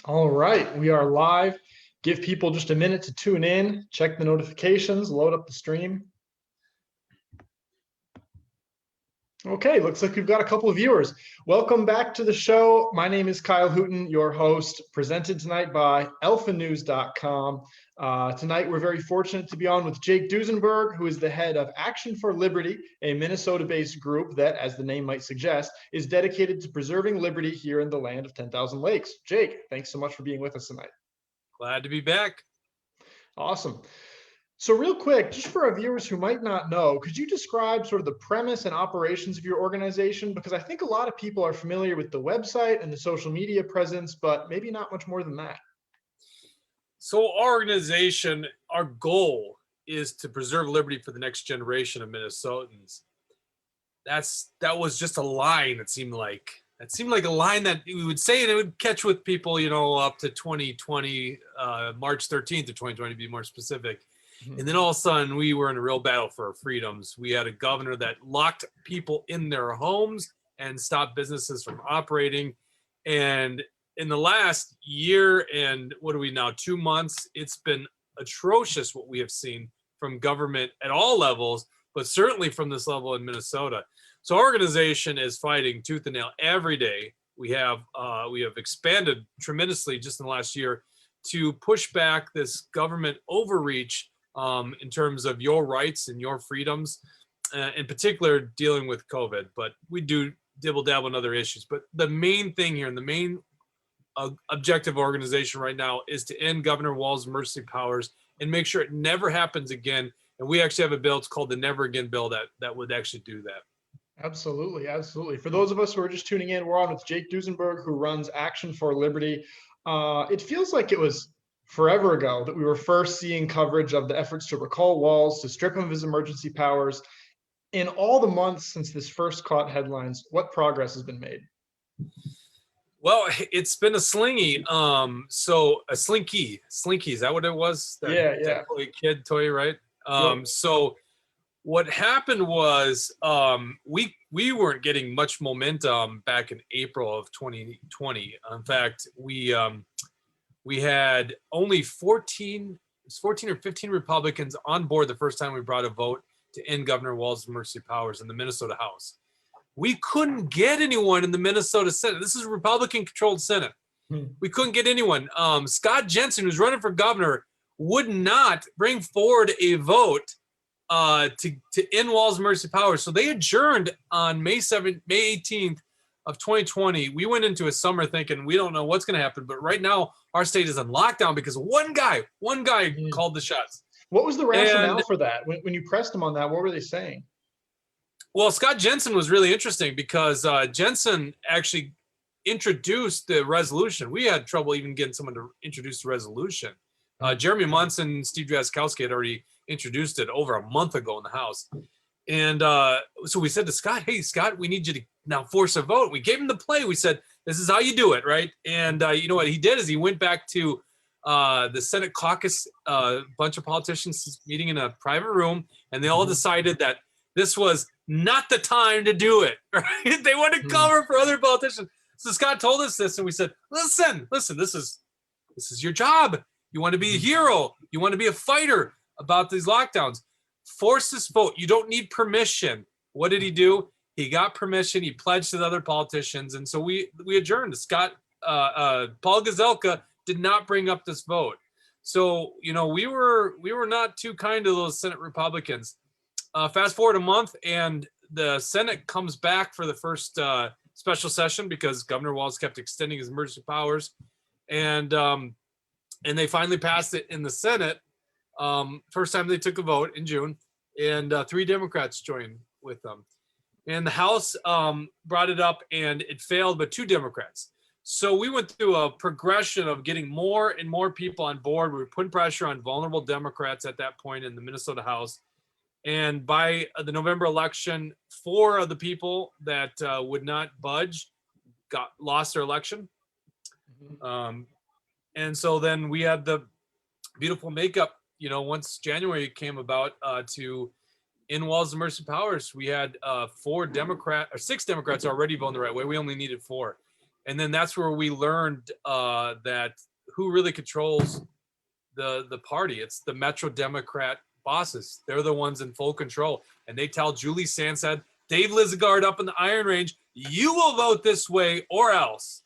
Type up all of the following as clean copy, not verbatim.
All right, we are live. Give people just a minute to tune in, check the notifications, load up the stream. Okay, looks like we've got a couple of viewers. Welcome back to the show. My name is Kyle Hooten, your host, presented tonight by alphanews.com. Tonight, we're very fortunate to be on with Jake Duesenberg, who is the head of Action for Liberty, a Minnesota-based group that, as the name might suggest, is dedicated to preserving liberty here in the land of 10,000 lakes. Jake, thanks so much for being with us tonight. Glad to be back. Awesome. So real quick, just for our viewers who might not know, could you describe sort of the premise and operations of your organization? Because I think a lot of people are familiar with the website and the social media presence, but maybe not much more than that. So our organization, our goal is to preserve liberty for the next generation of Minnesotans. That was just a line. It seemed like a line that we would say, and it would catch with people, up to 2020, March 13th of 2020, to be more specific. And then all of a sudden, we were in a real battle for our freedoms. We had a governor that locked people in their homes and stopped businesses from operating. And in the last year and what are we now, 2 months, it's been atrocious what we have seen from government at all levels, but certainly from this level in Minnesota. So our organization is fighting tooth and nail every day. We have expanded tremendously just in the last year to push back this government overreach in terms of your rights and your freedoms, in particular dealing with COVID. But we do dibble dabble in other issues. But the main thing here and the main objective of organization right now is to end Governor Walz's emergency powers and make sure it never happens again. And we actually have a bill, it's called the Never Again bill, that would actually do that. Absolutely, absolutely. For those of us who are just tuning in, we're on with Jake Duesenberg, who runs Action for Liberty. It feels like it was forever ago that we were first seeing coverage of the efforts to recall Walz, to strip him of his emergency powers. In all the months since this first caught headlines, what progress has been made? Well, it's been a slingy. So a slinky, is that what it was? That kid toy, right? Yep. So what happened was we weren't getting much momentum back in April of 2020. In fact, we had only 14 or 15 Republicans on board the first time we brought a vote to end Governor Walz's emergency powers in the Minnesota House. We couldn't get anyone in the Minnesota Senate. This is a Republican-controlled Senate. We couldn't get anyone. Scott Jensen, who's running for governor, would not bring forward a vote to end Walz's emergency powers. So they adjourned on May 18th of 2020. We went into a summer thinking we don't know what's going to happen, but right now our state is on lockdown because one guy called the shots. What was the rationale for that? When you pressed them on that, what were they saying? Well, Scott Jensen was really interesting because Jensen actually introduced the resolution. We had trouble even getting someone to introduce the resolution. Jeremy Munson and Steve Drazkowski had already introduced it over a month ago in the House. And so we said to Scott, hey, Scott, we need you to now force a vote. We gave him the play. We said, this is how you do it, right? And you know what he did is he went back to the Senate caucus, a bunch of politicians meeting in a private room, and they all decided that this was not the time to do it, right? They wanted to cover for other politicians. So Scott told us this, and we said, listen, this is your job. You want to be a hero. You want to be a fighter about these lockdowns. Force this vote. You don't need permission. What did he do? He got permission. He pledged to the other politicians, and so we adjourned. Paul Gazelka did not bring up this vote. So we were not too kind to those Senate Republicans. Fast forward a month, and the Senate comes back for the first special session because Governor Walz kept extending his emergency powers, and they finally passed it in the Senate. First time they took a vote in June, and 3 Democrats joined with them. And the House brought it up, and it failed, but 2 Democrats. So we went through a progression of getting more and more people on board. We were putting pressure on vulnerable Democrats at that point in the Minnesota House. And by the November election, 4 of the people that would not budge lost their election. And so then we had the beautiful makeup, once January came about to end Walz's emergency powers. We had 6 Democrats already voting the right way. We only needed 4. And then that's where we learned that who really controls the party. It's the Metro Democrat bosses. They're the ones in full control. And they tell Julie Sansad, Dave Lizagard up in the Iron Range, you will vote this way or else.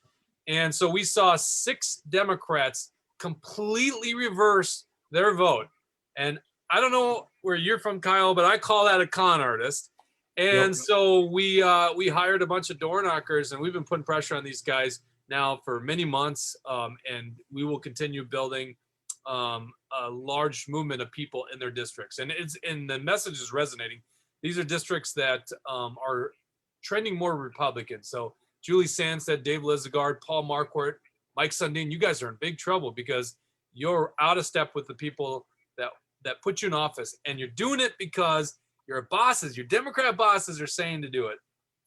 And so we saw 6 Democrats completely reverse their vote. And I don't know where you're from, Kyle, but I call that a con artist. And so we hired a bunch of door knockers, and we've been putting pressure on these guys now for many months. And we will continue building a large movement of people in their districts. And the message is resonating. These are districts that are trending more Republican. So Julie Sansad, Dave Lizagard, Paul Marquardt, Mike Sundin, you guys are in big trouble because you're out of step with the people that put you in office, and you're doing it because your bosses, your Democrat bosses, are saying to do it,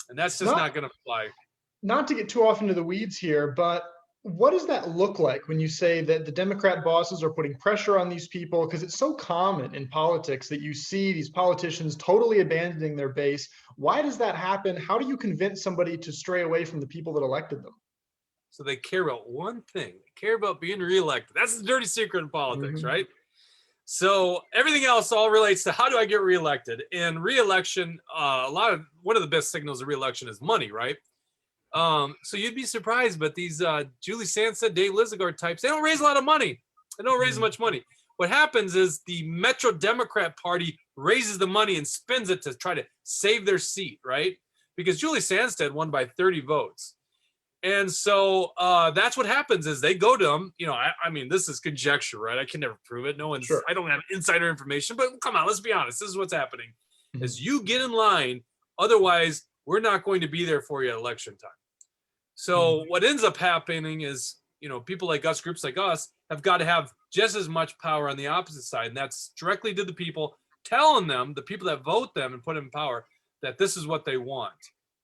and that's just not going to fly. Not to get too off into the weeds here, but what does that look like when you say that the Democrat bosses are putting pressure on these people? Because it's so common in politics that you see these politicians totally abandoning their base. Why does that happen? How do you convince somebody to stray away from the people that elected them? So they care about one thing. They care about being reelected. That's the dirty secret in politics, right? So everything else all relates to how do I get reelected? And reelection, one of the best signals of reelection is money, right? So you'd be surprised, but these Julie Sansad, Dave Lizagard types, they don't raise a lot of money. They don't raise much money. What happens is the Metro Democrat Party raises the money and spends it to try to save their seat, right? Because Julie Sansad won by 30 votes. And so that's what happens is they go to them. I mean, this is conjecture, right? I can never prove it. I don't have insider information, but come on, let's be honest. This is what's happening. Is you get in line. Otherwise, we're not going to be there for you at election time. So what ends up happening is, people like us, groups like us, have got to have just as much power on the opposite side. And that's directly to the people, telling them, the people that vote them and put them in power, that this is what they want.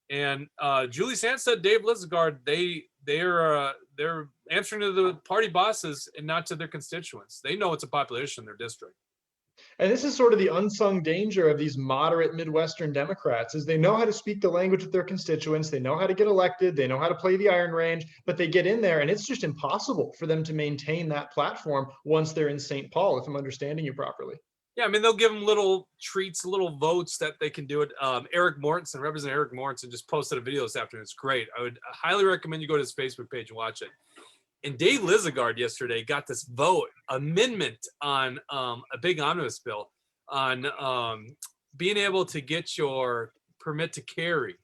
And Julie Sansad, Dave Lizagard, they're answering to the party bosses and not to their constituents. They know it's a population in their district. And this is sort of the unsung danger of these moderate Midwestern Democrats, is they know how to speak the language of their constituents. They know how to get elected. They know how to play the Iron Range, but they get in there and it's just impossible for them to maintain that platform once they're in St. Paul, if I'm understanding you properly. Yeah, I mean, they'll give them little treats, little votes that they can do it. Representative Eric Mortensen just posted a video this afternoon. It's great. I would highly recommend you go to his Facebook page and watch it. And Dave Lizagard yesterday got this amendment on a big omnibus bill on being able to get your permit to carry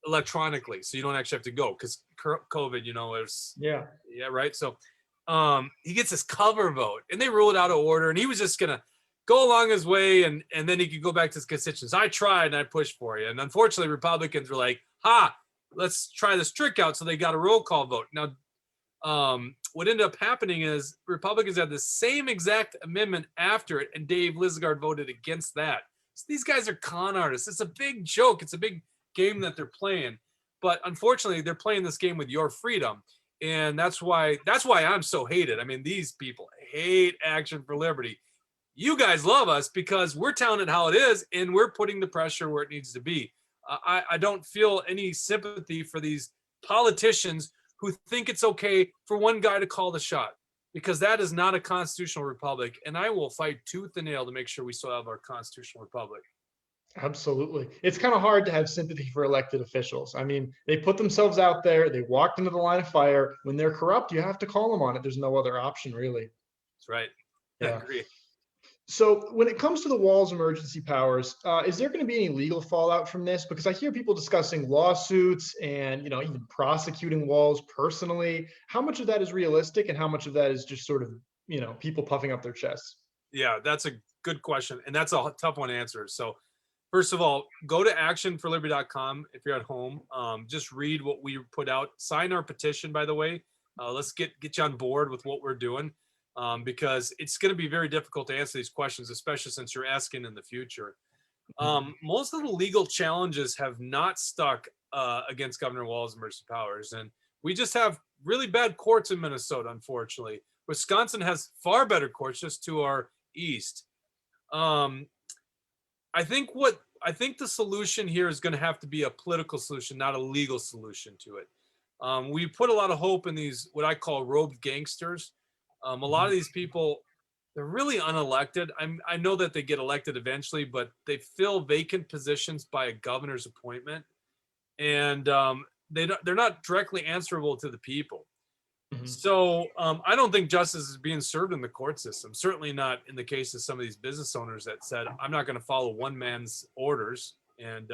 electronically, so you don't actually have to go because COVID, right. So he gets this cover vote, and they ruled out of order, and he was just gonna go along his way, and then he could go back to his constituents. I tried and I pushed for you, and unfortunately, Republicans were like, let's try this trick out. So they got a roll call vote. Now, what ended up happening is Republicans had the same exact amendment after it, and Dave Lizagard voted against that. So these guys are con artists. It's a big joke. It's a big game that they're playing. But unfortunately, they're playing this game with your freedom. And that's why I'm so hated. I mean, these people hate Action for Liberty. You guys love us because we're telling it how it is, and we're putting the pressure where it needs to be. I don't feel any sympathy for these politicians who think it's okay for one guy to call the shot, because that is not a constitutional republic. And I will fight tooth and nail to make sure we still have our constitutional republic. Absolutely. It's kind of hard to have sympathy for elected officials. I mean, they put themselves out there. They walked into the line of fire. When they're corrupt, you have to call them on it. There's no other option, really. That's right. Yeah. I agree. So when it comes to the wall's emergency powers, is there going to be any legal fallout from this? Because I hear people discussing lawsuits and, even prosecuting Walz personally. How much of that is realistic and how much of that is just sort of, people puffing up their chests? Yeah, that's a good question. And that's a tough one to answer. So first of all, go to actionforliberty.com if you're at home. Just read what we put out. Sign our petition, by the way. Let's get you on board with what we're doing. Because it's going to be very difficult to answer these questions, especially since you're asking in the future. Most of the legal challenges have not stuck against Governor Walz's emergency powers. And we just have really bad courts in Minnesota, unfortunately. Wisconsin has far better courts just to our east. I think the solution here is going to have to be a political solution, not a legal solution to it. We put a lot of hope in these, what I call robed gangsters. A lot of these people, they're really unelected. I know that they get elected eventually, but they fill vacant positions by a governor's appointment, and they're not directly answerable to the people. So I don't think justice is being served in the court system. Certainly not in the case of some of these business owners that said, "I'm not going to follow one man's orders." And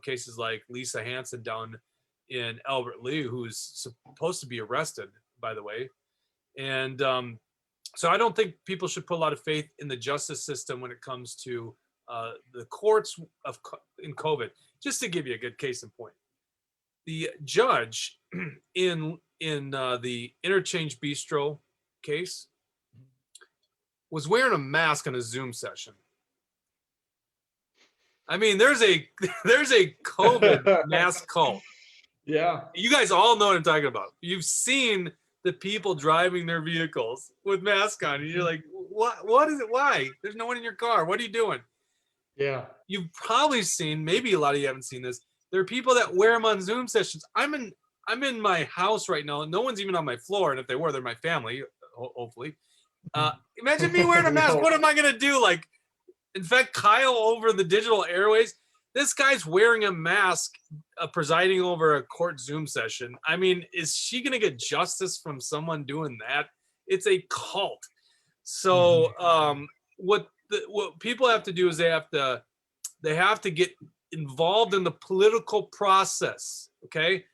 cases like Lisa Hanson down in Albert Lee, who's supposed to be arrested, by the way. And so I don't think people should put a lot of faith in the justice system when it comes to the courts in COVID. Just to give you a good case in point, the judge in the Interchange Bistro case was wearing a mask on a Zoom session. I mean, there's a COVID mask cult. Yeah. You guys all know what I'm talking about. You've seen the people driving their vehicles with masks on, and you're like, what is it? Why? There's no one in your car. What are you doing? Yeah. You've probably seen, maybe a lot of you haven't seen this. There are people that wear them on Zoom sessions. I'm in my house right now, and no one's even on my floor. And if they were, they're my family, hopefully. Imagine me wearing a mask. What am I going to do? Like, in fact, Kyle over the digital airways, this guy's wearing a mask, presiding over a court Zoom session. I mean, is she going to get justice from someone doing that? It's a cult. So what people have to do is they have to get involved in the political process. Okay.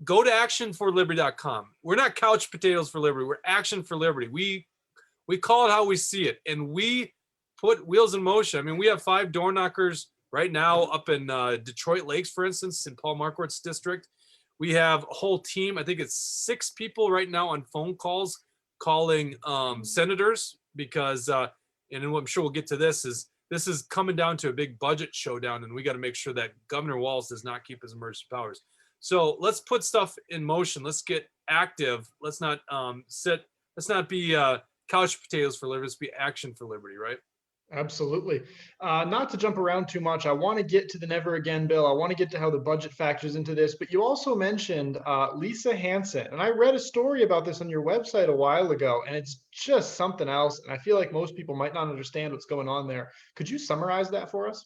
Go to actionforliberty.com. We're not couch potatoes for liberty. We're Action for Liberty. We call it how we see it, and we put wheels in motion. I mean, we have 5 door knockers right now up in Detroit Lakes, for instance, in Paul Marquardt's district. We have a whole team. I think it's 6 people right now on phone calls calling senators because, and I'm sure we'll get to this is coming down to a big budget showdown, and we got to make sure that Governor Walz does not keep his emergency powers. So let's put stuff in motion. Let's get active. Let's not sit. Let's not be couch potatoes for liberty. Let's be Action for Liberty, right? Absolutely. Not to jump around too much, I want to get to the Never Again bill. I want to get to how the budget factors into this, but you also mentioned Lisa Hanson, and I read a story about this on your website a while ago, and it's just something else. And I feel like most people might not understand what's going on there. Could you summarize that for us?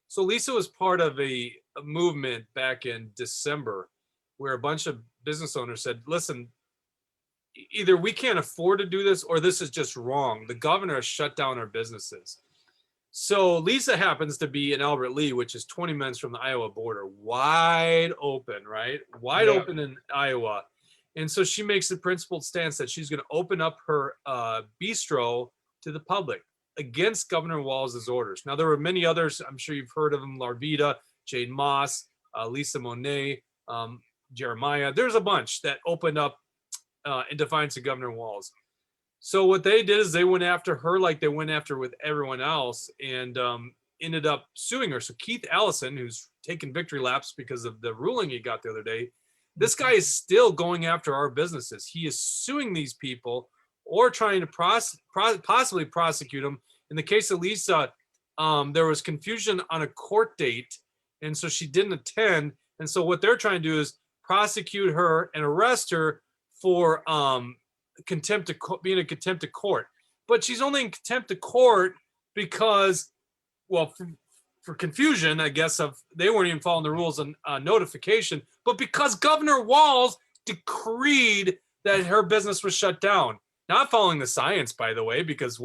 So Lisa was part of a movement back in December where a bunch of business owners said, listen, either we can't afford to do this or this is just wrong. The governor has shut down our businesses. So Lisa happens to be in Albert Lee, which is 20 minutes from the Iowa border, wide open, right? Wide open in Iowa. And so she makes the principled stance that she's going to open up her bistro to the public against Governor Walz's orders. Now, there were many others. I'm sure you've heard of them: Larvita, Jade Moss, Lisa Monet, Jeremiah. There's a bunch that opened up in defiance of Governor Walz. So what they did is they went after her like they went after with everyone else, and ended up suing her. So Keith Allison, who's taken victory laps because of the ruling he got the other day, this guy is still going after our businesses. He is suing these people or trying to possibly prosecute them. In the case of Lisa, there was confusion on a court date, and so she didn't attend. And so what they're trying to do is prosecute her and arrest her for being in contempt of court. But she's only in contempt of court because, well, for confusion, I guess, of they weren't even following the rules on notification, but because Governor Walz decreed that her business was shut down. Not following the science, by the way, because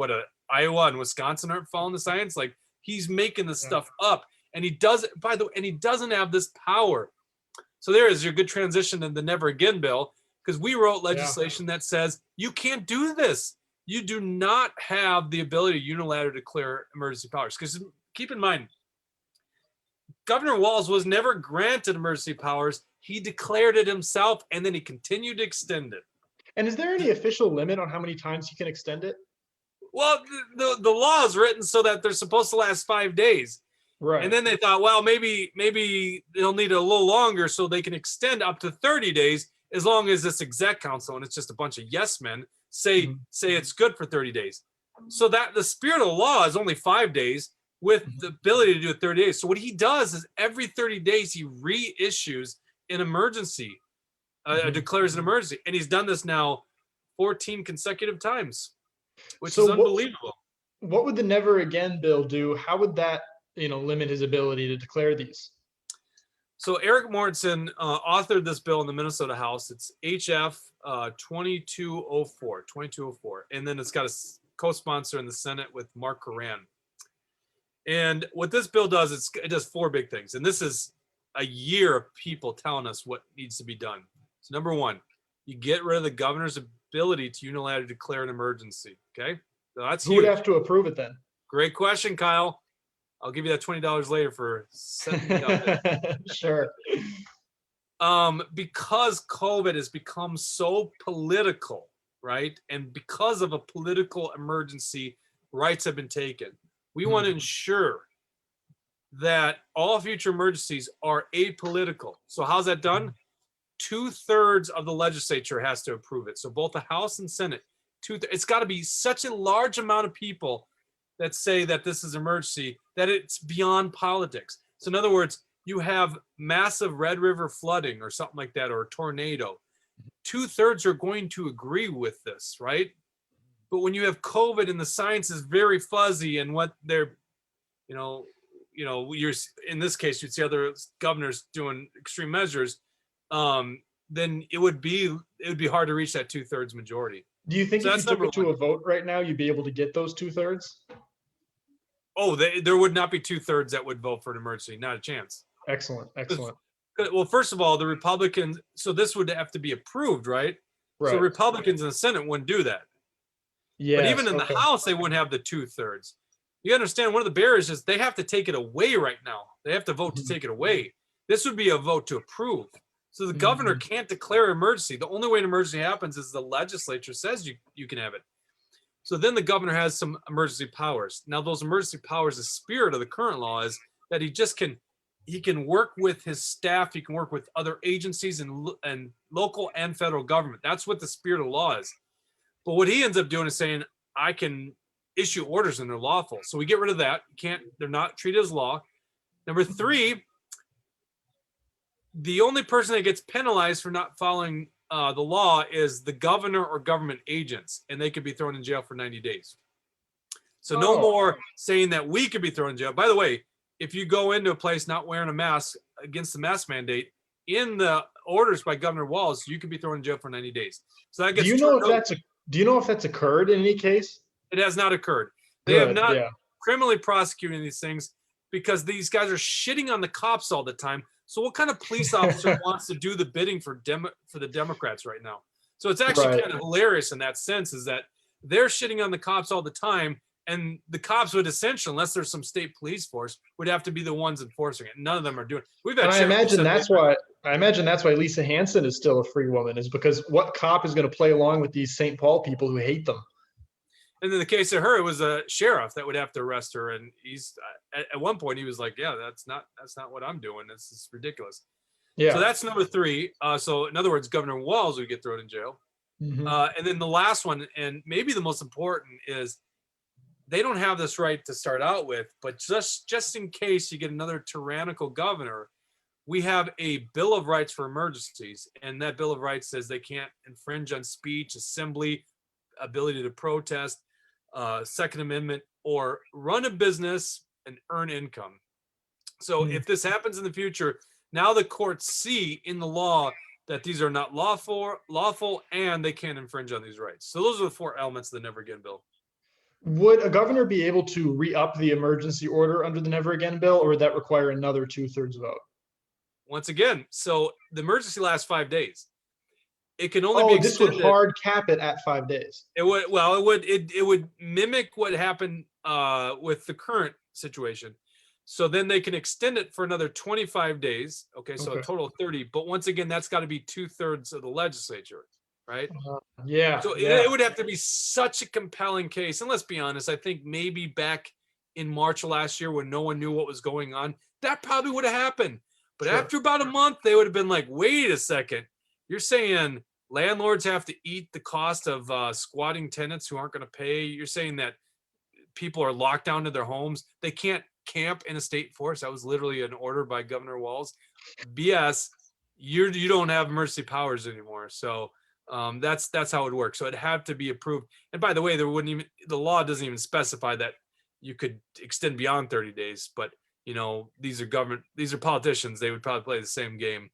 Iowa and Wisconsin aren't following the science. Like, he's making this stuff up, and he doesn't have this power. So there is your good transition in the Never Again bill, because we wrote legislation that says you can't do this. You do not have the ability to unilaterally declare emergency powers. Because keep in mind, Governor Walz was never granted emergency powers. He declared it himself, and then he continued to extend it. And is there any official limit on how many times you can extend it? Well, the law is written so that they're supposed to last 5 days. Right. And then they thought, well, maybe they'll need it a little longer so they can extend up to 30 days as long as this exec council, and it's just a bunch of yes men, say it's good for 30 days. So that the spirit of the law is only 5 days with the ability to do it 30 days. So what he does is every 30 days he reissues an emergency. declares an emergency, and he's done this now 14 consecutive times, which So is unbelievable. what would the Never Again bill do? How would that, limit his ability to declare these? So Eric Mortensen authored this bill in the Minnesota House. It's HF 2204, and then it's got a co-sponsor in the Senate with Mark Coran. And what this bill does, it does four big things. And this is a year of people telling us what needs to be done. So number one, you get rid of the governor's ability to unilaterally declare an emergency. Okay, so that's Who huge. would have to approve it then? Great question, Kyle. I'll give you that $20 later for setting me up. Sure. Because COVID has become so political, right? And because of a political emergency, rights have been taken. We want to ensure that all future emergencies are apolitical. So how's that done? 2/3 of the legislature has to approve it. So both the House and Senate, it's got to be such a large amount of people that say that this is emergency, that it's beyond politics. So in other words, you have massive Red River flooding or something like that, or a tornado. 2/3 are going to agree with this, right? But when you have COVID and the science is very fuzzy and what they're, you're in this case, you'd see other governors doing extreme measures, then it would be hard to reach that 2/3 majority. Do you think So if that's you took number it to one. a vote right now, you'd be able to get those 2/3? Oh, there would not be 2/3 that would vote for an emergency. Not a chance. Excellent. Well, first of all, the Republicans, so this would have to be approved, right? So Right. Republicans in the Senate wouldn't do that. Yeah. But even in the House, they wouldn't have the 2/3. You understand, one of the barriers is they have to take it away right now. They have to vote to take it away. This would be a vote to approve. So the governor can't declare emergency. The only way an emergency happens is the legislature says you can have it. So then the governor has some emergency powers. Now those emergency powers, the spirit of the current law is that he can work with his staff. He can work with other agencies and local and federal government. That's what the spirit of the law is. But what he ends up doing is saying, I can issue orders and they're lawful. So we get rid of that. They're not treated as law. Number three, the only person that gets penalized for not following the law is the governor or government agents, and they could be thrown in jail for 90 days. So no more saying that we could be thrown in jail. By the way, if you go into a place not wearing a mask against the mask mandate, in the orders by Governor Walz, you could be thrown in jail for 90 days. So that gets. Do you know if that's occurred in any case? It has not occurred. They have not criminally prosecuting these things because these guys are shitting on the cops all the time. So what kind of police officer wants to do the bidding for the Democrats right now? So it's actually kind of hilarious in that sense, is that they're shitting on the cops all the time, and the cops would essentially, unless there's some state police force, would have to be the ones enforcing it. None of them are doing it. We've had. I imagine that's why Lisa Hansen is still a free woman, is because what cop is going to play along with these St. Paul people who hate them? And in the case of her, it was a sheriff that would have to arrest her. And he's at one point he was like, "Yeah, that's not what I'm doing. This is ridiculous." Yeah. So that's number three. So in other words, Governor Walz would get thrown in jail. And then the last one, and maybe the most important, is they don't have this right to start out with, but just in case you get another tyrannical governor, we have a Bill of Rights for emergencies, and that Bill of Rights says they can't infringe on speech, assembly, ability to protest, Second Amendment, or run a business and earn income. So if this happens in the future, now the courts see in the law that these are not lawful, and they can't infringe on these rights. So those are the four elements of the Never Again bill. Would a governor be able to re-up the emergency order under the Never Again bill, or would that require another 2/3 vote? Once again, so the emergency lasts 5 days. It can only be extended. This would hard cap it at 5 days. It would mimic what happened with the current situation. So then they can extend it for another 25 days. Okay, so a total of 30. But once again, that's got to be 2/3 of the legislature, right? So it would have to be such a compelling case. And let's be honest, I think maybe back in March of last year when no one knew what was going on, that probably would have happened. But after about a month, they would have been like, wait a second. You're saying landlords have to eat the cost of squatting tenants who aren't going to pay. You're saying that people are locked down to their homes. They can't camp in a state forest. That was literally an order by Governor Walz. BS. you don't have emergency powers anymore. So that's how it works. So it had to be approved. And by the way, the law doesn't even specify that you could extend beyond 30 days. But these are politicians. They would probably play the same game.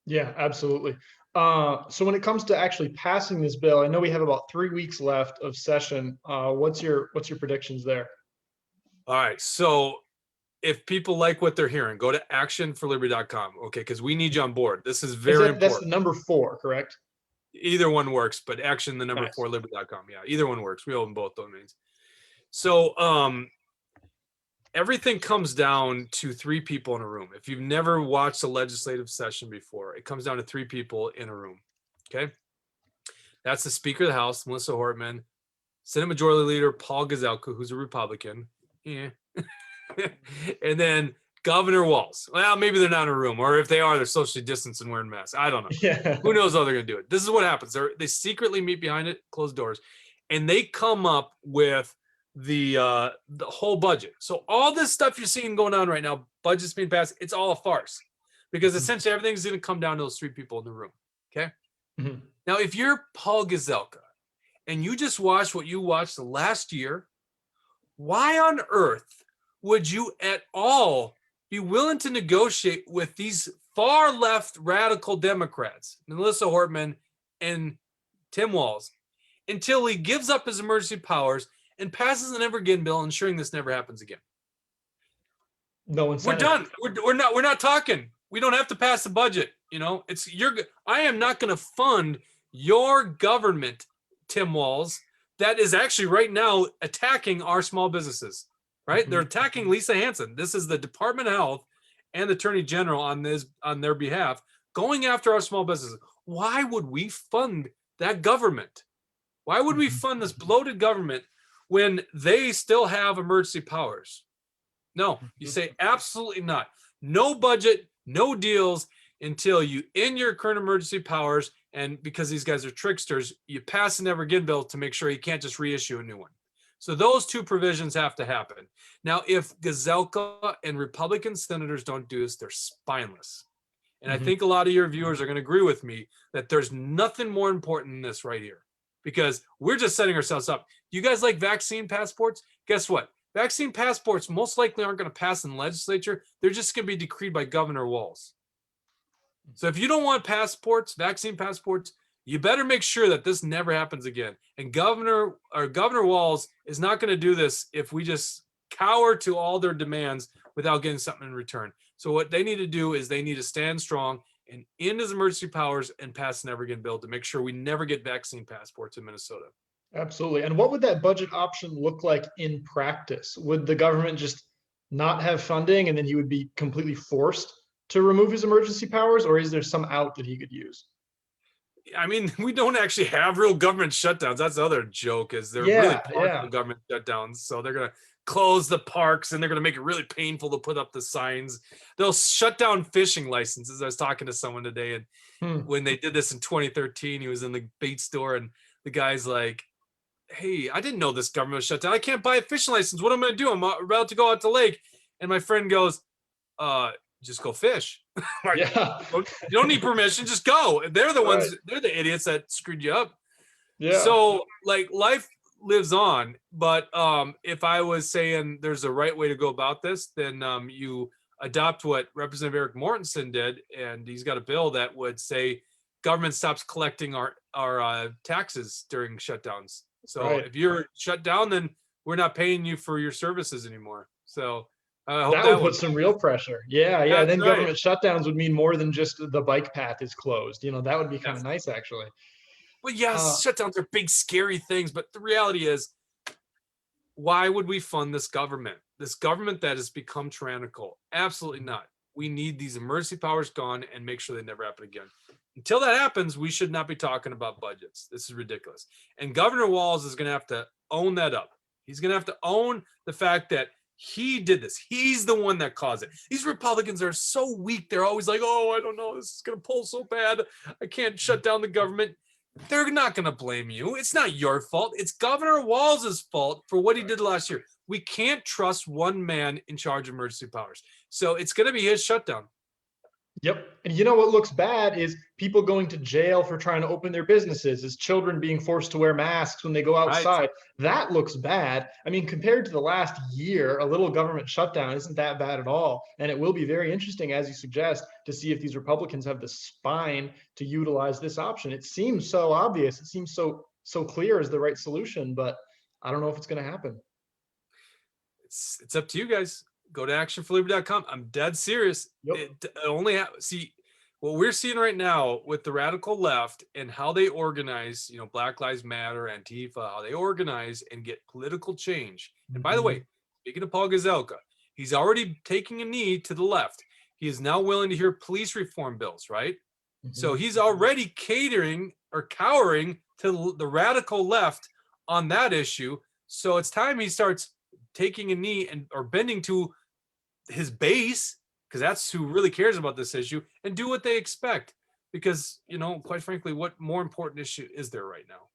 Yeah, absolutely. So when it comes to actually passing this bill, I know we have about 3 weeks left of session. What's your predictions there? All right. So if people like what they're hearing, go to actionforliberty.com. Okay, because we need you on board. This is very important. That's the number 4, correct? Either one works, but action the number 4 liberty.com. Yeah, either one works. We own both domains. So everything comes down to 3 people in a room. If you've never watched a legislative session before, it comes down to 3 people in a room. Okay. That's the Speaker of the House, Melissa Hortman, Senate Majority Leader Paul Gazelka, who's a Republican. Yeah. And then Governor Walz. Well, maybe they're not in a room, or if they are, they're socially distanced and wearing masks. I don't know. Yeah. Who knows how they're going to do it? This is what happens. They secretly meet behind it, closed doors, and they come up with the whole budget. So all this stuff you're seeing going on right now, budget's being passed, it's all a farce, because essentially everything's going to come down to those 3 people in the room. Okay. Mm-hmm. Now, if you're Paul Gazelka and you just watched what you watched the last year, why on earth would you at all be willing to negotiate with these far left radical Democrats, Melissa Hortman and Tim Walz, until he gives up his emergency powers and passes the Never Again bill, ensuring this never happens again? No incentive. We're done. We're not talking. We don't have to pass the budget. I am not going to fund your government, Tim Walz, that is actually right now attacking our small businesses. Right? Mm-hmm. They're attacking Lisa Hansen. This is the Department of Health and the Attorney General on their behalf, going after our small businesses. Why would we fund that government? Why would we fund this bloated government when they still have emergency powers? No, you say absolutely not. No budget, no deals until you end your current emergency powers. And because these guys are tricksters, you pass the Never Again bill to make sure you can't just reissue a new one. So those 2 provisions have to happen. Now, if Gazelka and Republican senators don't do this, they're spineless. And I think a lot of your viewers are going to agree with me that there's nothing more important than this right here, because we're just setting ourselves up. Do you guys like vaccine passports? Guess what? Vaccine passports most likely aren't going to pass in the legislature. They're just going to be decreed by Governor Walz. So if you don't want passports, vaccine passports, you better make sure that this never happens again. And Governor Walz is not going to do this if we just cower to all their demands without getting something in return. So what they need to do is they need to stand strong and end his emergency powers and pass the Never Again bill to make sure we never get vaccine passports in Minnesota. Absolutely. And what would that budget option look like in practice? Would the government just not have funding and then he would be completely forced to remove his emergency powers, or is there some out that he could use? I mean, we don't actually have real government shutdowns. That's the other joke, is they're really partial government shutdowns. So they're going to close the parks and they're going to make it really painful to put up the signs. They'll shut down fishing licenses. I was talking to someone today, and when they did this in 2013, he was in the bait store and the guy's like, hey, I didn't know this government was shut down. I can't buy a fishing license. What am I going to do? I'm about to go out to the lake. And my friend goes, just go fish. Like, you don't need permission, just go. They're the ones, they're the idiots that screwed you up. Yeah. So like life lives on, but if I was saying there's a right way to go about this, then you adopt what Representative Eric Mortensen did, and he's got a bill that would say government stops collecting our taxes during shutdowns. So if you're shut down, then we're not paying you for your services anymore. So I hope that would put some real pressure. Yeah. And then government shutdowns would mean more than just the bike path is closed. That would be kind of nice, actually. Well, yes, shutdowns are big, scary things, but the reality is, why would we fund this government? This government that has become tyrannical? Absolutely not. We need these emergency powers gone and make sure they never happen again. Until that happens, we should not be talking about budgets. This is ridiculous. And Governor Walz is going to have to own that up. He's going to have to own the fact that he did this. He's the one that caused it. These Republicans are so weak. They're always like, oh, I don't know. This is going to pull so bad. I can't shut down the government. They're not going to blame you. It's not your fault. It's Governor Walz's fault for what he did last year. We can't trust one man in charge of emergency powers. So it's going to be his shutdown. Yep. And you know what looks bad is people going to jail for trying to open their businesses, is children being forced to wear masks when they go Right. outside. That looks bad. I mean, compared to the last year, a little government shutdown isn't that bad at all. And it will be very interesting, as you suggest, to see if these Republicans have the spine to utilize this option. It seems so obvious. It seems so clear as the right solution, but I don't know if it's going to happen. It's up to you guys. Go to actionforliberty.com. I'm dead serious. Yep. It only see what we're seeing right now with the radical left and how they organize, Black Lives Matter, Antifa, how they organize and get political change. And by the way, speaking of Paul Gazelka, he's already taking a knee to the left. He is now willing to hear police reform bills, right? So he's already catering or cowering to the radical left on that issue. So it's time he starts taking a knee or bending to his base, because that's who really cares about this issue, and do what they expect. Because, quite frankly, what more important issue is there right now?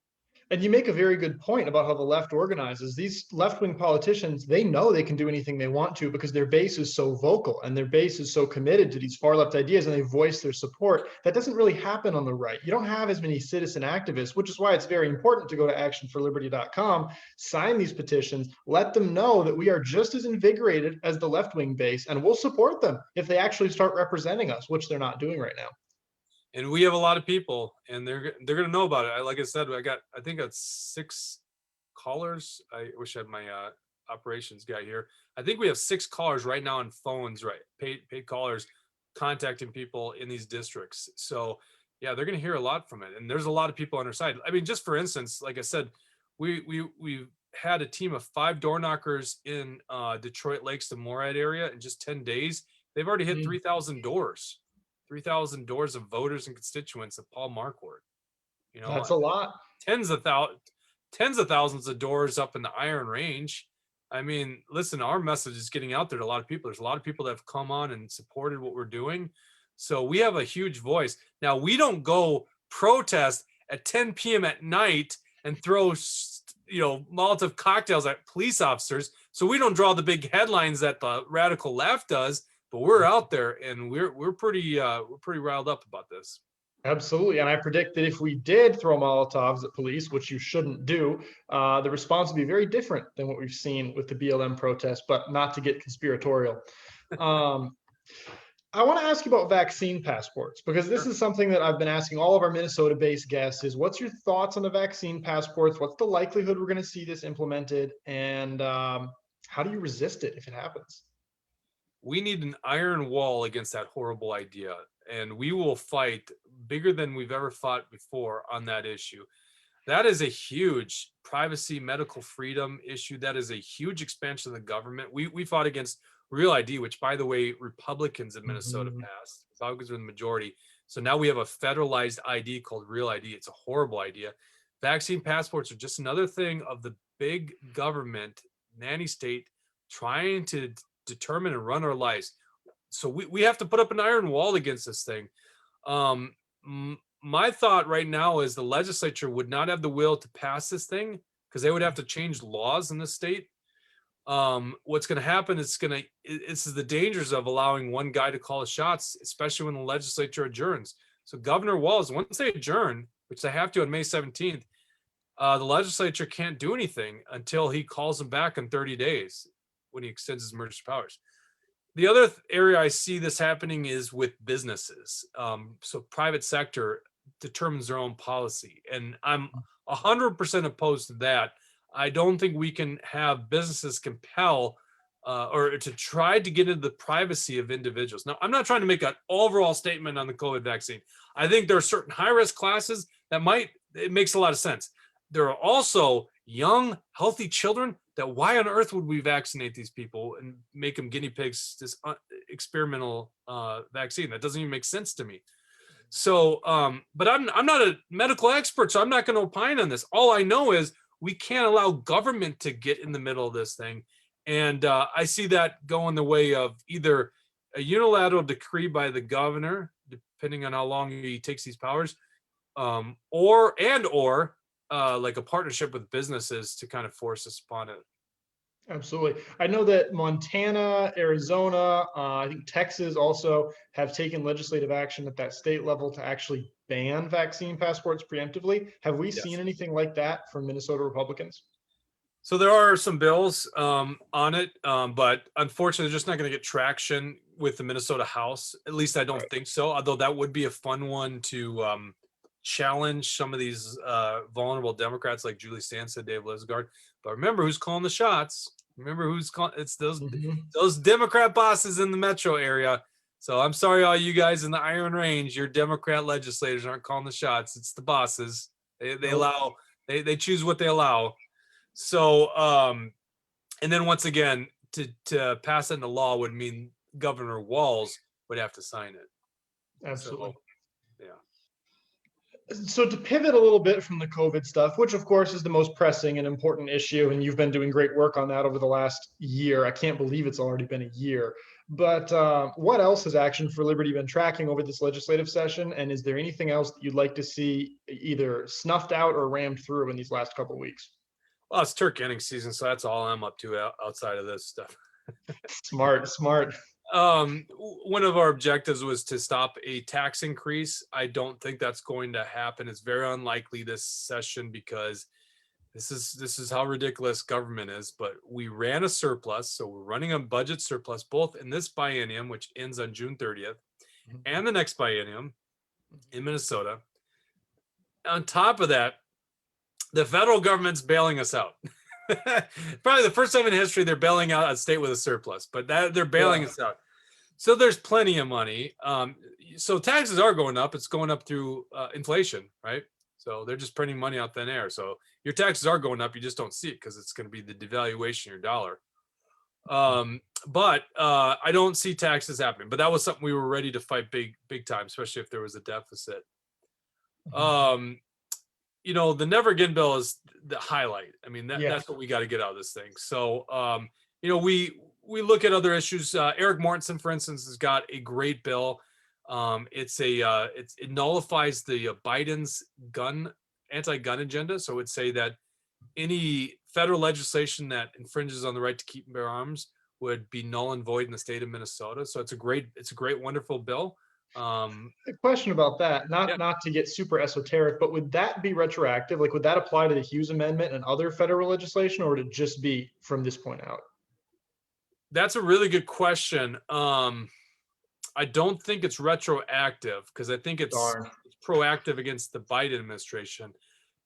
And you make a very good point about how the left organizes. These left-wing politicians, they know they can do anything they want to because their base is so vocal and their base is so committed to these far-left ideas, and they voice their support. That doesn't really happen on the right. You don't have as many citizen activists, which is why it's very important to go to actionforliberty.com, sign these petitions, let them know that we are just as invigorated as the left-wing base, and we'll support them if they actually start representing us, which they're not doing right now. And we have a lot of people, and they're gonna know about it. Like I said, I think it's 6 callers. I wish I had my operations guy here. I think we have 6 callers right now on phones, right? Paid callers contacting people in these districts. So yeah, they're gonna hear a lot from it, and there's a lot of people on our side. I mean, just for instance, like I said, we've had a team of 5 door knockers in Detroit Lakes to Morad area in just 10 days. They've already hit 3,000 doors. 3,000 doors of voters and constituents of Paul Marquardt. That's a lot. Tens of thousands of doors up in the Iron Range. I mean, listen, our message is getting out there to a lot of people. There's a lot of people that have come on and supported what we're doing. So we have a huge voice. Now, we don't go protest at 10 p.m. at night and throw, Molotov cocktails at police officers. So we don't draw the big headlines that the radical left does. But we're out there, and we're pretty riled up about this. Absolutely. And I predict that if we did throw Molotovs at police, which you shouldn't do, the response would be very different than what we've seen with the BLM protests, but not to get conspiratorial. I want to ask you about vaccine passports, because this is something that I've been asking all of our Minnesota-based guests is, what's your thoughts on the vaccine passports? What's the likelihood we're going to see this implemented? And how do you resist it if it happens? We need an iron wall against that horrible idea, and we will fight bigger than we've ever fought before on that issue. That is a huge privacy, medical freedom issue. That is a huge expansion of the government. We fought against Real ID, which, by the way, Republicans in Minnesota passed. Republicans were the majority. So now we have a federalized ID called Real ID. It's a horrible idea. Vaccine passports are just another thing of the big government, nanny state, trying to determine and run our lives. So we have to put up an iron wall against this thing. My thought right now is the legislature would not have the will to pass this thing because they would have to change laws in the state. What's going to happen is this is the dangers of allowing one guy to call the shots, especially when the legislature adjourns. So Governor Walz, once they adjourn, which they have to on May 17th, the legislature can't do anything until he calls them back in 30 days when he extends his emergency powers. The other area I see this happening is with businesses. So private sector determines their own policy, and I'm 100% opposed to that. I don't think we can have businesses compel or to try to get into the privacy of individuals. Now, I'm not trying to make an overall statement on the COVID vaccine. I think there are certain high-risk classes that it makes a lot of sense. There are also young, healthy children that why on earth would we vaccinate these people and make them guinea pigs, this experimental vaccine? That doesn't even make sense to me. So, but I'm not a medical expert, so I'm not going to opine on this. All I know is we can't allow government to get in the middle of this thing. And I see that going the way of either a unilateral decree by the governor, depending on how long he takes these powers, or like a partnership with businesses to kind of force us upon it. Absolutely. I know that Montana, Arizona, I think Texas also have taken legislative action at that state level to actually ban vaccine passports preemptively. Have we seen Yes. anything like that from Minnesota Republicans? So there are some bills on it, but unfortunately, they're just not going to get traction with the Minnesota House. At least I don't Right. think so. Although that would be a fun one to challenge some of these vulnerable Democrats like Julie Stanton, Dave Lisgard. But remember who's calling the shots. Remember who's calling. It's Mhm. those Democrat bosses in the metro area. So I'm sorry, all you guys in the Iron Range, your Democrat legislators aren't calling the shots. It's the bosses. They Nope. allow. They choose what they allow. So, and then once again, to pass it into law would mean Governor Walz would have to sign it. So, Absolutely. yeah. So to pivot a little bit from the COVID stuff, which of course is the most pressing and important issue, and you've been doing great work on that over the last year. I can't believe it's already been a year. But what else has Action for Liberty been tracking over this legislative session? And is there anything else that you'd like to see either snuffed out or rammed through in these last couple of weeks? Well, it's turkey hunting season, so that's all I'm up to outside of this stuff. Smart, smart. One of our objectives was to stop a tax increase. I don't think that's going to happen. It's very unlikely this session because this is how ridiculous government is. But we ran a surplus, so we're running a budget surplus both in this biennium, which ends on June 30th, and the next biennium in Minnesota. On top of that, the federal government's bailing us out. Probably the first time in history they're bailing out a state with a surplus, but that they're bailing Yeah. us out. So there's plenty of money. So taxes are going up. It's going up through inflation, right? So they're just printing money out thin air. So your taxes are going up. You just don't see it because it's going to be the devaluation of your dollar. But I don't see taxes happening. But that was something we were ready to fight big time, especially if there was a deficit. Mhm. The Never Again bill is the highlight. I mean, Yeah. that's what we got to get out of this thing. So, we look at other issues. Eric Mortensen, for instance, has got a great bill. It nullifies the Biden's anti-gun agenda. So it would say that any federal legislation that infringes on the right to keep and bear arms would be null and void in the state of Minnesota. So it's a great, wonderful bill. A question about that, Yeah. not to get super esoteric, but would that be retroactive? Like, would that apply to the Hughes Amendment and other federal legislation, or would it just be from this point out? That's a really good question. I don't think it's retroactive because I think it's Darn. proactive against the Biden administration.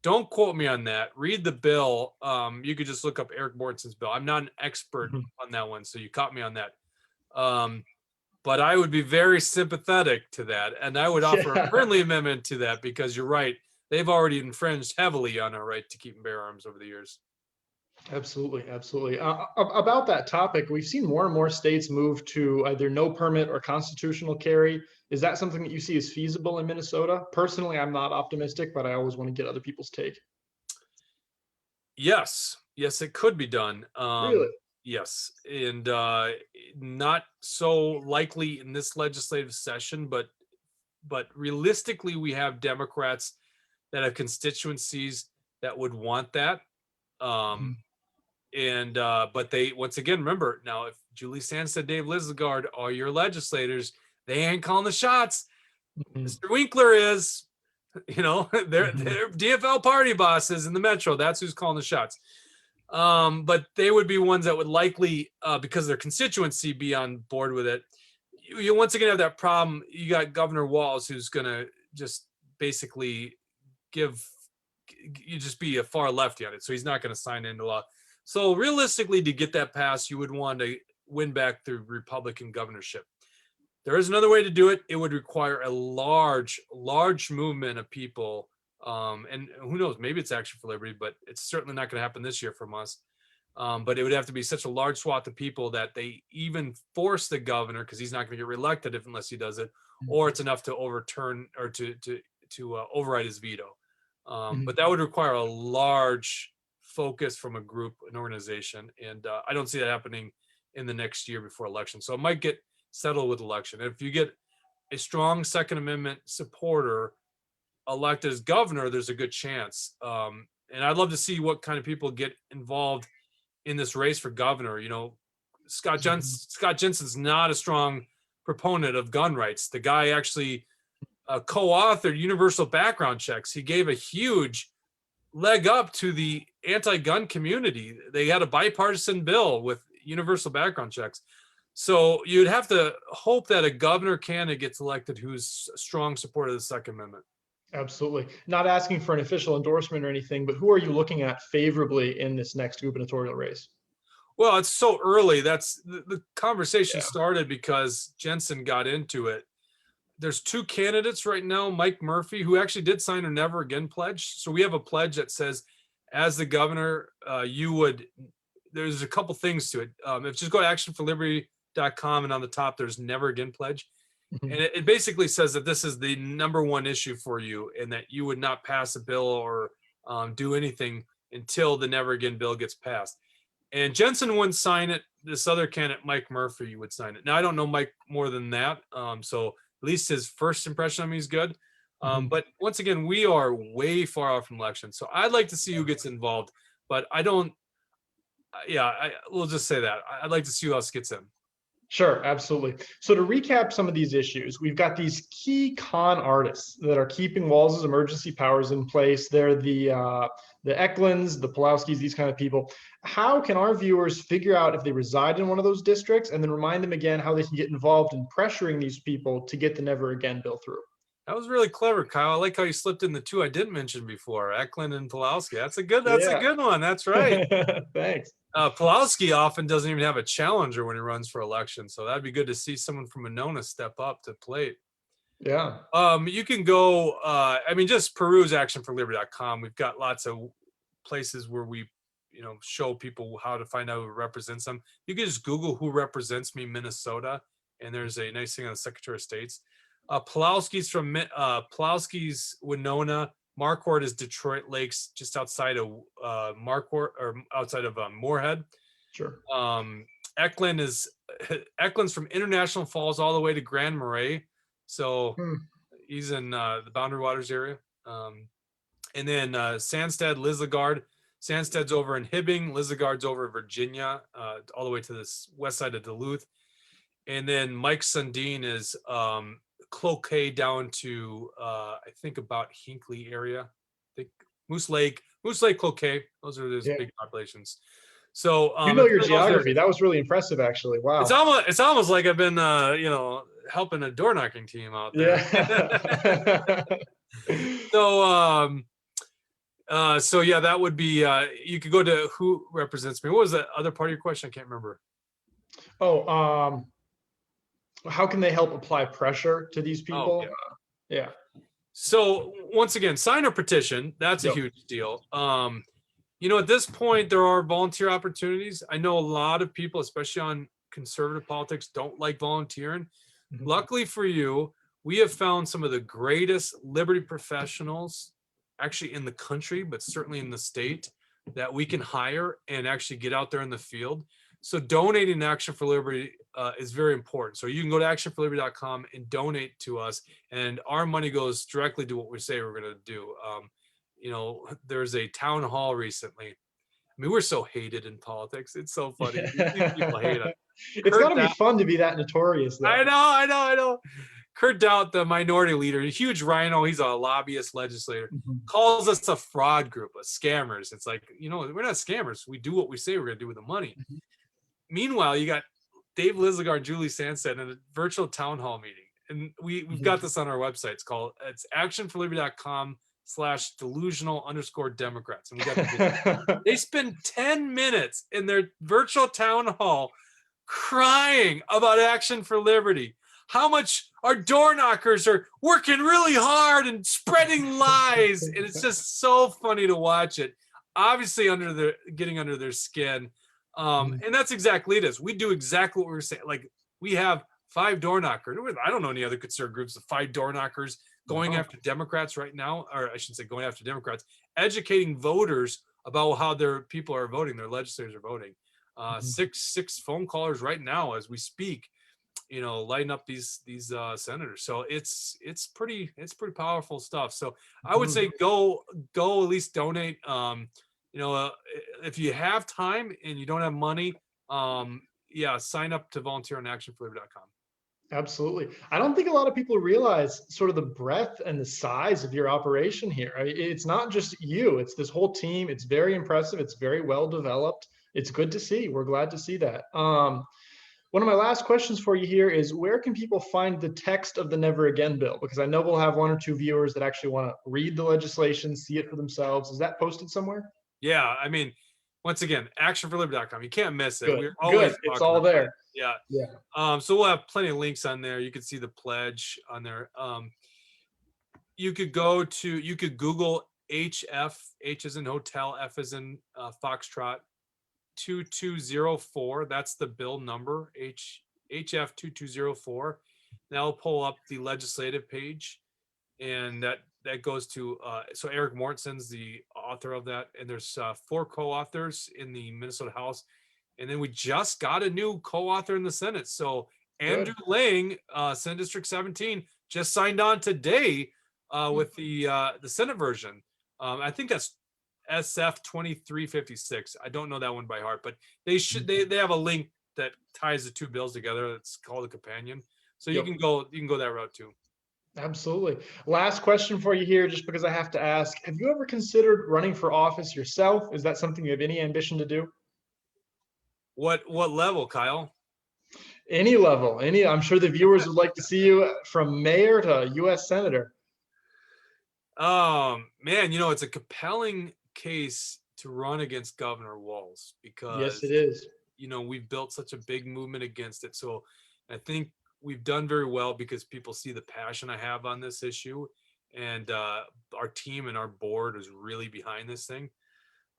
Don't quote me on that. Read the bill. You could just look up Eric Mortensen's bill. I'm not an expert Mhm. on that one, so you caught me on that. But I would be very sympathetic to that, and I would offer a Yeah. friendly amendment to that because you're right. They've already infringed heavily on our right to keep and bear arms over the years. Absolutely, absolutely. About that topic, we've seen more and more states move to either no permit or constitutional carry. Is that something that you see as feasible in Minnesota? Personally, I'm not optimistic, but I always want to get other people's take. Yes, it could be done. Really? Yes, and not so likely in this legislative session, but realistically, we have Democrats that have constituencies that would want that. Mhm. And but they once again remember now if Julie Sands, Dave Lisgard are your legislators, they ain't calling the shots. Mhm. Mr. Winkler is, they're Mhm. DFL party bosses in the metro. That's who's calling the shots. But they would be ones that would likely, because their constituency, be on board with it. You once again have that problem. You got Governor Walz, who's going to just basically give you just be a far lefty on it. So he's not going to sign into law. So realistically, to get that passed, you would want to win back the Republican governorship. There is another way to do it. It would require a large movement of people. And who knows, maybe it's Action for Liberty, but it's certainly not going to happen this year from us. But it would have to be such a large swath of people that they even force the governor, because he's not going to get reelected unless he does it, or it's enough to overturn or to override his veto. But that would require a large focus from a group, an organization, and I don't see that happening in the next year before election. So it might get settled with election. If you get a strong Second Amendment supporter elected as governor, there's a good chance. And I'd love to see what kind of people get involved in this race for governor. Scott Jensen's not a strong proponent of gun rights. The guy actually co-authored universal background checks. He gave a huge leg up to the anti-gun community. They had a bipartisan bill with universal background checks. So you'd have to hope that a governor candidate gets elected who's a strong supporter of the Second Amendment. Absolutely. Not asking for an official endorsement or anything, but who are you looking at favorably in this next gubernatorial race? Well, it's so early. That's the conversation started because Jensen got into it. There's two candidates right now, Mike Murphy, who actually did sign a Never Again pledge. So we have a pledge that says, as the governor, there's a couple things to it. If just go to actionforliberty.com, and on the top, there's Never Again pledge. And it basically says that this is the number one issue for you, and that you would not pass a bill or do anything until the Never Again bill gets passed. And Jensen wouldn't sign it. This other candidate, Mike Murphy, would sign it. Now, I don't know Mike more than that. So at least his first impression of me is good. But once again, we are way far out from election. So I'd like to see who gets involved. But I don't, we'll just say that. I'd like to see who else gets in. Sure, absolutely. So to recap some of these issues, we've got these key con artists that are keeping Walz's emergency powers in place. They're the Eklunds, the Pulowskis, these kind of people. How can our viewers figure out if they reside in one of those districts, and then remind them again how they can get involved in pressuring these people to get the Never Again bill through? That was really clever, Kyle. I like how you slipped in the two I didn't mention before, Eklund and Pulowski. That's a good one. That's right. Thanks. Pulowski often doesn't even have a challenger when he runs for election. So that'd be good to see someone from Monona step up to plate. Yeah. You can go, just peruse actionforliberty.com. We've got lots of places where we, show people how to find out who represents them. You can just Google who represents me, Minnesota. And there's a nice thing on the Secretary of State's. Pulowski's Winona. Marquardt is Detroit Lakes, just outside of outside of Moorhead. Sure. Eklund's from International Falls all the way to Grand Marais, so he's in the Boundary Waters area. And then Sandstead, Lizagard. Sandstead's over in Hibbing. Lizagard's over in Virginia, all the way to the west side of Duluth. And then Mike Sundin is Cloquet down to I think about Hinckley area. I think Moose Lake, Cloquet. Those are those big populations. So your geography. That was really impressive, actually. Wow. It's almost like I've been helping a door knocking team out there. Yeah. So that would be you could go to who represents me. What was the other part of your question? I can't remember. How can they help apply pressure to these people? Yeah. So once again, sign a petition. That's a huge deal. At this point, there are volunteer opportunities. I know a lot of people, especially on conservative politics, don't like volunteering. Luckily for you, we have found some of the greatest liberty professionals actually in the country, but certainly in the state, that we can hire and actually get out there in the field. So donating to Action for Liberty is very important. So you can go to actionforliberty.com and donate to us, and our money goes directly to what we say we're going to do. There's a town hall recently. I mean, we're so hated in politics. It's so funny. People hate us. It's got to be fun to be that notorious, though. I know. Kurt Dowd, the minority leader, a huge rhino, he's a lobbyist legislator, calls us a fraud group of scammers. It's like, we're not scammers. We do what we say we're going to do with the money. Meanwhile, you got Dave Lizagard, Julie Sandstead in a virtual town hall meeting. And we've got this on our website. It's actionforliberty.com/delusional_Democrats. And we got the they spend 10 minutes in their virtual town hall crying about Action for Liberty. How much our door knockers are working really hard and spreading lies. And it's just so funny to watch it. Obviously getting under their skin. And that's exactly it is. We do exactly what we're saying. Like, we have 5 door knockers. I don't know any other conservative groups of 5 door knockers going after Democrats right now, or I should say going after Democrats, educating voters about how their people are voting, their legislators are voting. 6 phone callers right now as we speak, lighting up these senators. So it's pretty powerful stuff. So I would say go at least donate. if you have time and you don't have money, yeah, sign up to volunteer on actionforlabor.com. Absolutely. I don't think a lot of people realize sort of the breadth and the size of your operation here. It's not just you, it's this whole team. It's very impressive. It's very well developed. It's good to see. We're glad to see that. One of my last questions for you here is, where can people find the text of the Never Again bill? Because I know we'll have one or two viewers that actually want to read the legislation, see it for themselves. Is that posted somewhere? Yeah, I mean, once again, actionforlibber.com. You can't miss it. Good. We're always Good. It's talking all about there. it. Yeah. Yeah. So we'll have plenty of links on there. You can see the pledge on there. You could Google HF, H as in hotel, F as in Foxtrot, 2204. That's the bill number, HF 2204. That'll pull up the legislative page, and that goes to so Eric Mortensen's the author of that, and there's 4 co-authors in the Minnesota House, and then we just got a new co-author in the Senate. So Andrew Lang, Senate District 17, just signed on today with the Senate version. I think that's SF 2356. I don't know that one by heart, but they have a link that ties the two bills together. It's called a companion. So you can go that route too. Absolutely. Last question for you here, just because I have to ask, have you ever considered running for office yourself? Is that something you have any ambition to do? What level, Kyle? Any level, I'm sure the viewers would like to see you from mayor to U.S. senator. Man, it's a compelling case to run against Governor Walz, because yes, it is. We've built such a big movement against it. So I think we've done very well because people see the passion I have on this issue, and our team and our board is really behind this thing.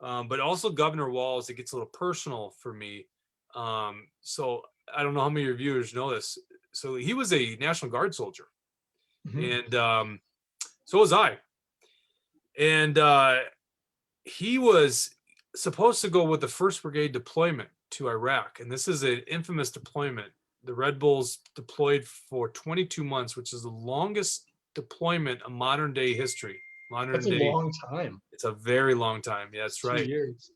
But also Governor Walz, it gets a little personal for me. So I don't know how many of your viewers know this. So he was a National Guard soldier, and so was I. And he was supposed to go with the 1st Brigade deployment to Iraq. And this is an infamous deployment. The Red Bulls deployed for 22 months, which is the longest deployment of modern day history. That's a long time. It's a very long time. Yeah, that's right. 2 years.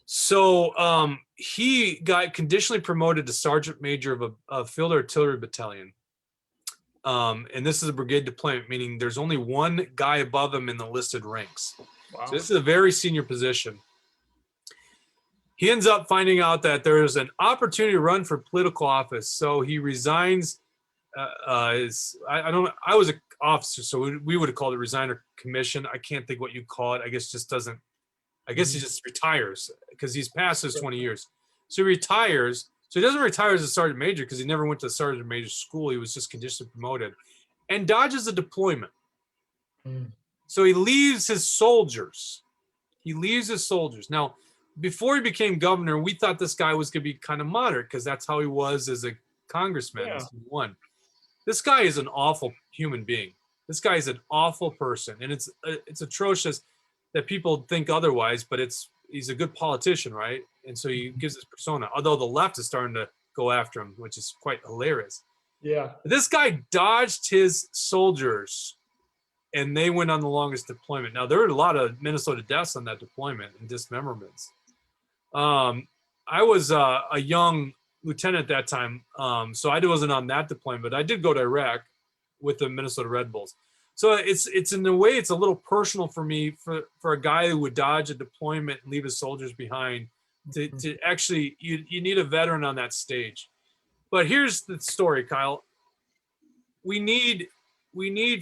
So he got conditionally promoted to sergeant major of a field artillery battalion. And this is a brigade deployment, meaning there's only one guy above him in the listed ranks. Wow. So this is a very senior position. He ends up finding out that there's an opportunity to run for political office. So he resigns. I was an officer, so we would have called it resign or commission. I can't think what you call it. I guess he just retires, because he's past his 20 years. So he retires. So he doesn't retire as a sergeant major because he never went to sergeant major school. He was just conditionally promoted, and dodges a deployment. So he leaves his soldiers. Now, before he became governor, we thought this guy was going to be kind of moderate, because that's how he was as a congressman. Yeah. This guy is an awful human being. This guy is an awful person, and it's atrocious that people think otherwise. But he's a good politician, right? And so he gives this persona. Although the left is starting to go after him, which is quite hilarious. Yeah. This guy dodged his soldiers, and they went on the longest deployment. Now, there were a lot of Minnesota deaths on that deployment and dismemberments. I was a young lieutenant at that time, so I wasn't on that deployment, but I did go to Iraq with the Minnesota Red Bulls. So it's in a way, it's a little personal for me, for a guy who would dodge a deployment and leave his soldiers behind. To actually, you need a veteran on that stage. But here's the story, Kyle. We need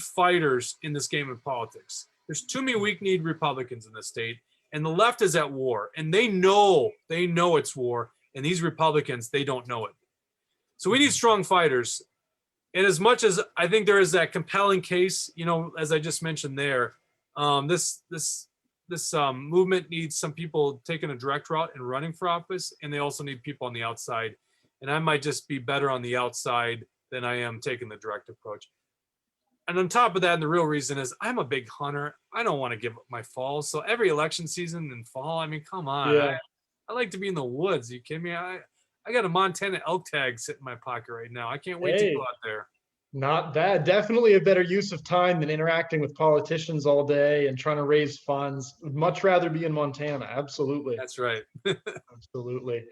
fighters in this game of politics. There's too many weak-kneed Republicans in this state, and the left is at war, and they know it's war, and these Republicans, they don't know it. So we need strong fighters. And as much as I think there is that compelling case, as I just mentioned there, this movement needs some people taking a direct route and running for office, and they also need people on the outside. And I might just be better on the outside than I am taking the direct approach. And on top of that, and the real reason is I'm a big hunter. I don't want to give up my falls. So every election season and fall, I mean, come on. Yeah. I like to be in the woods. Are you kidding me? I got a Montana elk tag sitting in my pocket right now. I can't wait to go out there. Not bad. Definitely a better use of time than interacting with politicians all day and trying to raise funds. Would much rather be in Montana. Absolutely. That's right. Absolutely.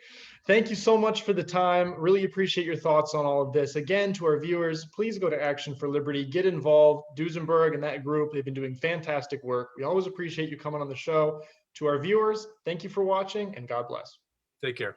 Thank you so much for the time. Really appreciate your thoughts on all of this. Again, to our viewers, please go to Action for Liberty, get involved. Duesenberg and that group, they've been doing fantastic work. We always appreciate you coming on the show. To our viewers, thank you for watching and God bless. Take care.